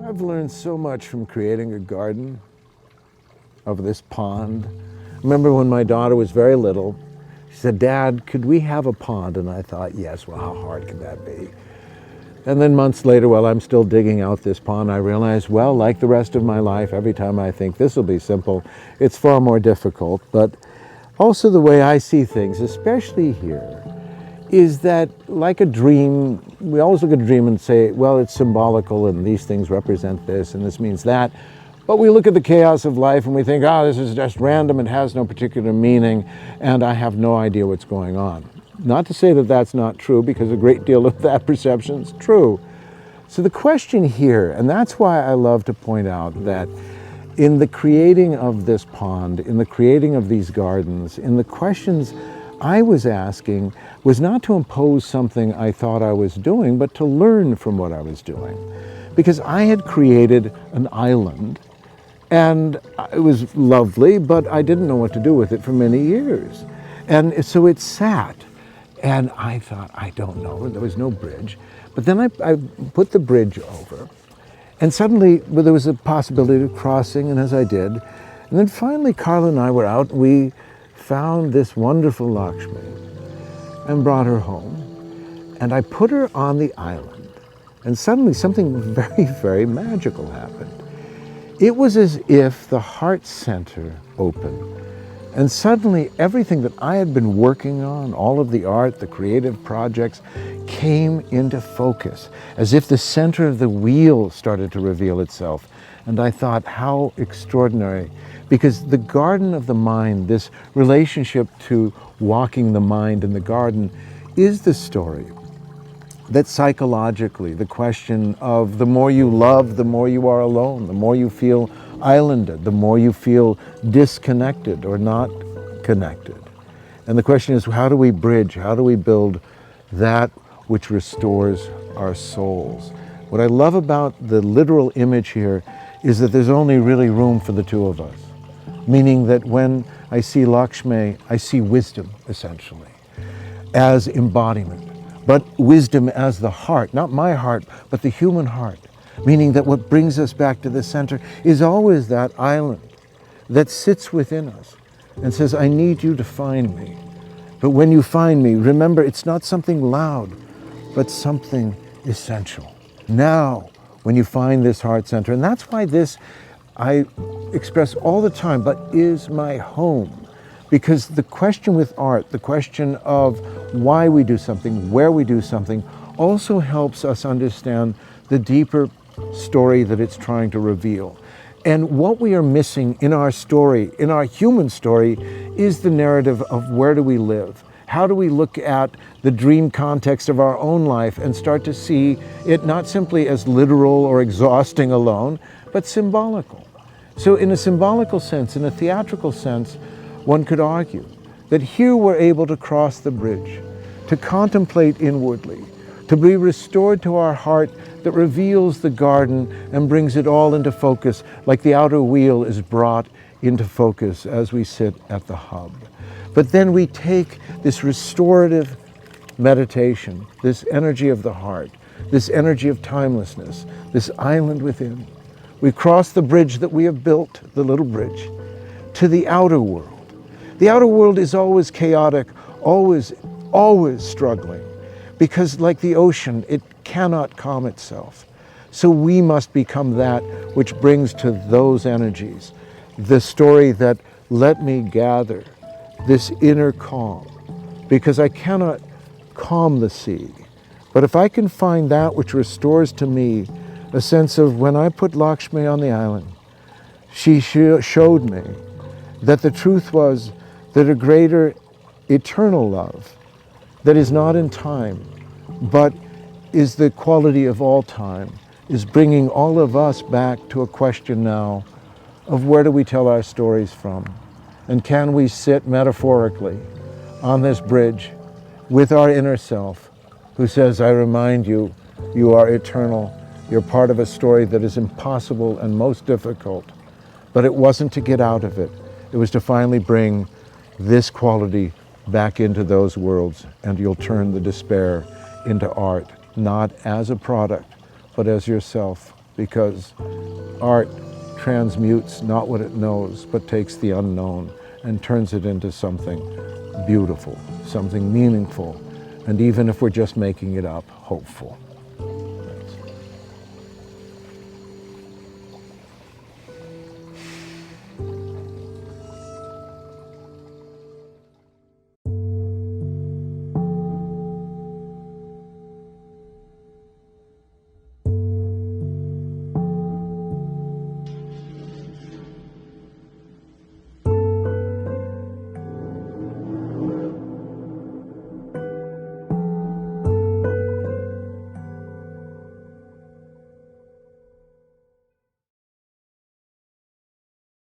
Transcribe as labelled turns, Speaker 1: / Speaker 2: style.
Speaker 1: I've learned so much from creating a garden of this pond. I remember when my daughter was very little, she said, "Dad, could we have a pond?" And I thought, yes, well, how hard could that be? And then months later, while I'm still digging out this pond, I realized, well, like the rest of my life, every time I think this will be simple, it's far more difficult. But also the way I see things, especially here, is that like a dream, we always look at a dream and say, well, it's symbolical and these things represent this and this means that. But we look at the chaos of life and we think, oh, this is just random and has no particular meaning and I have no idea what's going on. Not to say that that's not true, because a great deal of that perception is true. So the question here, and that's why I love to point out that in the creating of this pond, in the creating of these gardens, in the questions I was asking was not to impose something I thought I was doing, but to learn from what I was doing. Because I had created an island, and it was lovely, but I didn't know what to do with it for many years. And so it sat, and I thought, I don't know, there was no bridge. But then I put the bridge over, and suddenly there was a possibility of crossing, and as I did, and then finally Carla and I were out, and we found this wonderful Lakshmi and brought her home. And I put her on the island, and suddenly something very, very magical happened. It was as if the heart center opened, and suddenly everything that I had been working on, all of the art, the creative projects, came into focus, as if the center of the wheel started to reveal itself. And I thought, how extraordinary, because the garden of the mind, this relationship to walking the mind in the garden, is the story that psychologically, the question of the more you love, the more you are alone, the more you feel islanded, the more you feel disconnected or not connected. And the question is, how do we bridge, how do we build that which restores our souls? What I love about the literal image here is that there's only really room for the two of us. Meaning that when I see Lakshmi, I see wisdom, essentially, as embodiment. But wisdom as the heart, not my heart, but the human heart. Meaning that what brings us back to the center is always that island that sits within us and says, I need you to find me. But when you find me, remember, it's not something loud, but something essential. Now, when you find this heart center, and that's why this I express all the time, but is my home. Because the question with art, the question of why we do something, where we do something, also helps us understand the deeper story that it's trying to reveal. And what we are missing in our story, in our human story, is the narrative of where do we live? How do we look at the dream context of our own life and start to see it not simply as literal or exhausting alone, but symbolical? So in a symbolical sense, in a theatrical sense, one could argue that here we're able to cross the bridge, to contemplate inwardly, to be restored to our heart that reveals the garden and brings it all into focus, like the outer wheel is brought into focus as we sit at the hub. But then we take this restorative meditation, this energy of the heart, this energy of timelessness, this island within. We cross the bridge that we have built, the little bridge, to the outer world. The outer world is always chaotic, always struggling, because like the ocean, it cannot calm itself. So we must become that which brings to those energies the story that let me gather this inner calm, because I cannot calm the sea. But if I can find that which restores to me a sense of when I put Lakshmi on the island, she showed me that the truth was that a greater eternal love that is not in time, but is the quality of all time, is bringing all of us back to a question now of where do we tell our stories from? And can we sit metaphorically on this bridge with our inner self who says, I remind you, you are eternal. You're part of a story that is impossible and most difficult. But it wasn't to get out of it. It was to finally bring this quality back into those worlds, and you'll turn the despair into art, not as a product, but as yourself. because art transmutes not what it knows, but takes the unknown and turns it into something beautiful, something meaningful, and even if we're just making it up, hopeful.